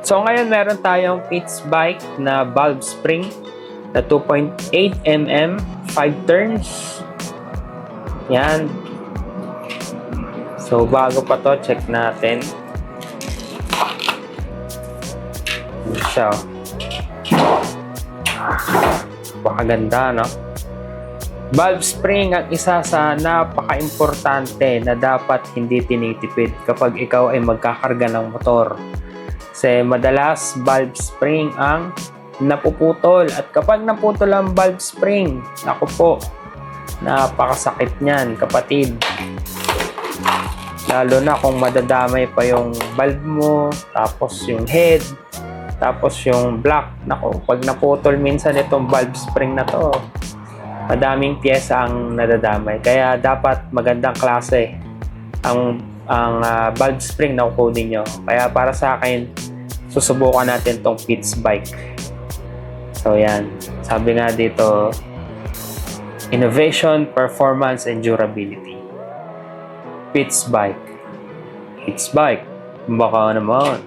So ngayon meron tayong Pitts bike na valve spring na 2.8 mm, 5 turns. Yan. So bago pa to, check natin. So, napakaganda, no? Valve spring ang isa sa napaka-importante na dapat hindi tinitipid kapag ikaw ay magkakarga ng motor. Kasi madalas valve spring ang napuputol, at kapag naputol ang valve spring, naku po, napakasakit niyan, kapatid. Lalo na kung madadamay pa yung valve mo, tapos yung head, tapos yung block. Naku, pag naputol minsan itong valve spring na to, madaming pyesa ang nadadamay. Kaya dapat magandang klase ang valve spring na kukunin nyo. Kaya para sa akin, susubukan natin tong Pitts bike. So yan, sabi nga dito, innovation, performance, and durability. Pitts bike. Pitts bike. Baka naman.